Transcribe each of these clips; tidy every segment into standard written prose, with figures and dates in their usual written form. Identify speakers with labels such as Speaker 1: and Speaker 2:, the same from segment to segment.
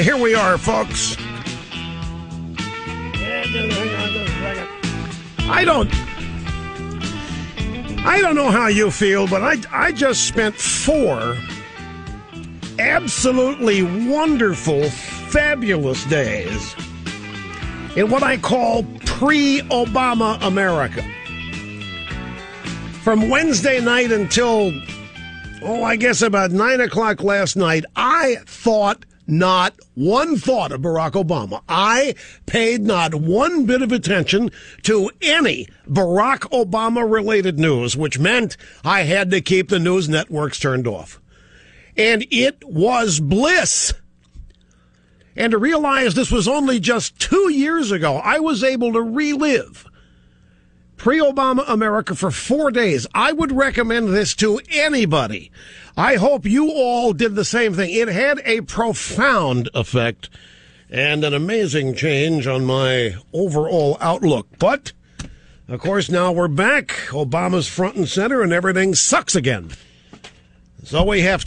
Speaker 1: Here we are, folks. I don't know how you feel, but I just spent 4 absolutely wonderful, fabulous days in what I call pre-Obama America. From Wednesday night until, I guess about 9 o'clock last night, I thought not one thought of Barack Obama. I paid not one bit of attention to any Barack Obama-related news, which meant I had to keep the news networks turned off. And it was bliss. And to realize this was only just 2 years ago, I was able to relive pre-Obama America for 4 days. I would recommend this to anybody. I hope you all did the same thing. It had a profound effect and an amazing change on my overall outlook. But, of course, now we're back. Obama's front and center and everything sucks again. So we have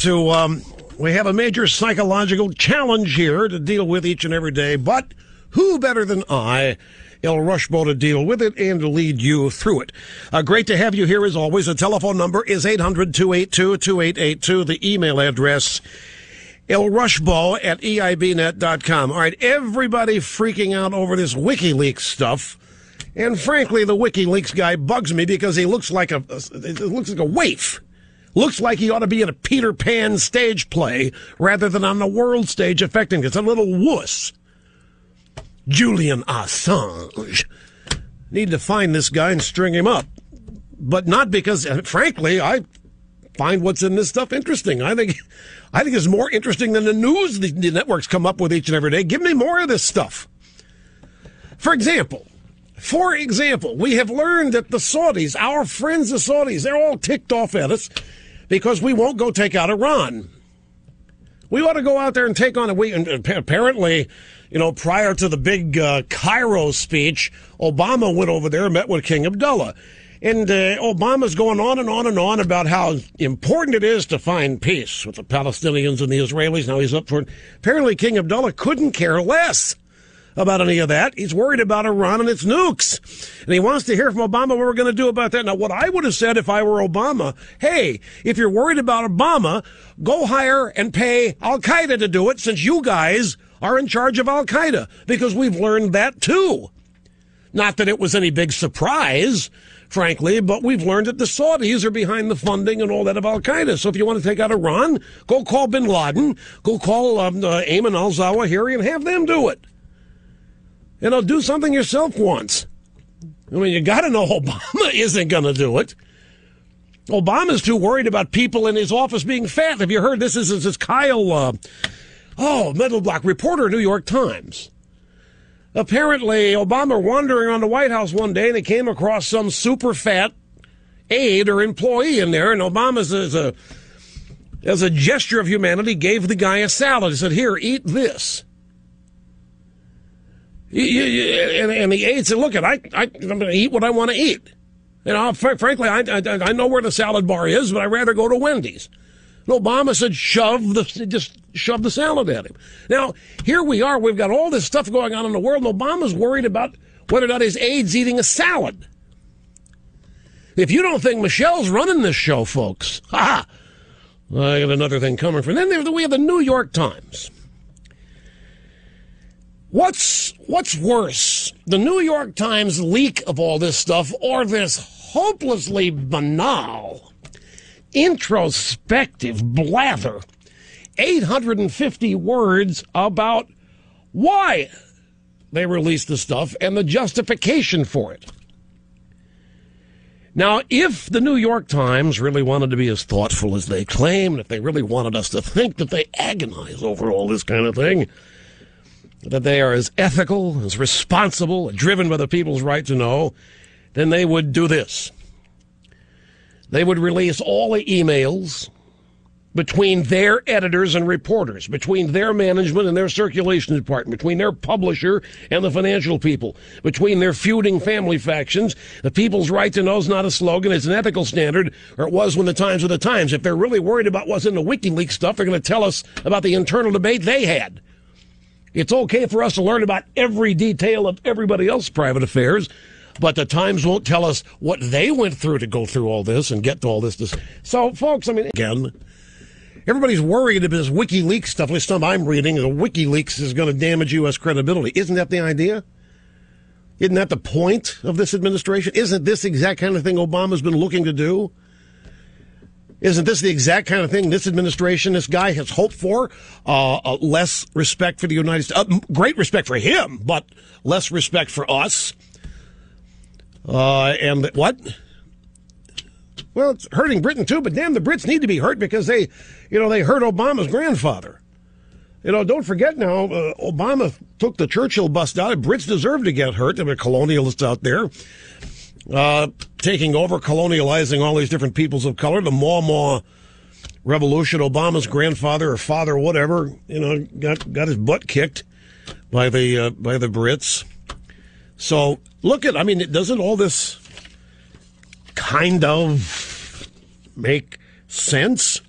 Speaker 1: a major psychological challenge here to deal with each and every day. But who better than I, El Rushbo, to deal with it and to lead you through it. Great to have you here as always. The telephone number is 800-282-2882. The email address, elrushbo@eibnet.com. All right, everybody freaking out over this WikiLeaks stuff. And frankly, the WikiLeaks guy bugs me because he looks like a waif. Looks like he ought to be in a Peter Pan stage play rather than on the world stage affecting. It's a little wuss. Julian Assange. Need to find this guy and string him up. But not because, frankly, I find what's in this stuff interesting. I think it's more interesting than the news the networks come up with each and every day. Give me more of this stuff. For example, we have learned that the Saudis, our friends the Saudis, they're all ticked off at us because we won't go take out Iran. We ought to go out there and take on apparently, prior to the big Cairo speech, Obama went over there and met with King Abdullah. And Obama's going on and on and on about how important it is to find peace with the Palestinians and the Israelis. Now he's up for it. Apparently King Abdullah couldn't care less about any of that. He's worried about Iran and its nukes. And he wants to hear from Obama what we're going to do about that. Now, what I would have said if I were Obama, hey, if you're worried about Obama, go hire and pay Al-Qaeda to do it, since you guys are in charge of Al-Qaeda, because we've learned that too. Not that it was any big surprise, frankly, but we've learned that the Saudis are behind the funding and all that of Al-Qaeda. So if you want to take out Iran, go call bin Laden, go call Ayman al-Zawahiri and have them do it. Do something yourself once. I mean, you got to know Obama isn't going to do it. Obama's too worried about people in his office being fat. Have you heard this? This is Kyle, Metalblock, reporter, New York Times. Apparently, Obama wandering around the White House one day and he came across some super fat aide or employee in there, and Obama, as a gesture of humanity, gave the guy a salad. He said, "Here, eat this." And the aide said, "Look, I'm going to eat what I want to eat. Frankly, I know where the salad bar is, but I'd rather go to Wendy's." And Obama said, just shove the salad at him. Now, here we are. We've got all this stuff going on in the world, and Obama's worried about whether or not his aide's eating a salad. If you don't think Michelle's running this show, folks, I got another thing coming from. Then we have the New York Times. What's worse, the New York Times leak of all this stuff, or this hopelessly banal, introspective blather, 850 words about why they released the stuff and the justification for it. Now, if the New York Times really wanted to be as thoughtful as they claim, if they really wanted us to think that they agonize over all this kind of thing, that they are as ethical, as responsible, driven by the people's right to know, then they would do this. They would release all the emails between their editors and reporters, between their management and their circulation department, between their publisher and the financial people, between their feuding family factions. The people's right to know is not a slogan, it's an ethical standard, or it was when the Times were the Times. If they're really worried about what's in the WikiLeaks stuff, they're going to tell us about the internal debate they had. It's okay for us to learn about every detail of everybody else's private affairs, but the Times won't tell us what they went through to go through all this and get to all this. So, folks, I mean, again, everybody's worried about this WikiLeaks stuff. At least I'm reading, the WikiLeaks is going to damage U.S. credibility. Isn't that the idea? Isn't that the point of this administration? Isn't this the exact kind of thing Obama's been looking to do? Isn't this the exact kind of thing this administration, this guy has hoped for? Less respect for the United States. Great respect for him, but less respect for us. And what? Well, it's hurting Britain too, but damn, the Brits need to be hurt because they hurt Obama's grandfather. Don't forget now, Obama took the Churchill bust out. Brits deserve to get hurt. There were colonialists out there taking over, colonializing all these different peoples of color. The Maw Revolution, Obama's grandfather or father, or whatever, got his butt kicked by the Brits. So doesn't all this kind of make sense?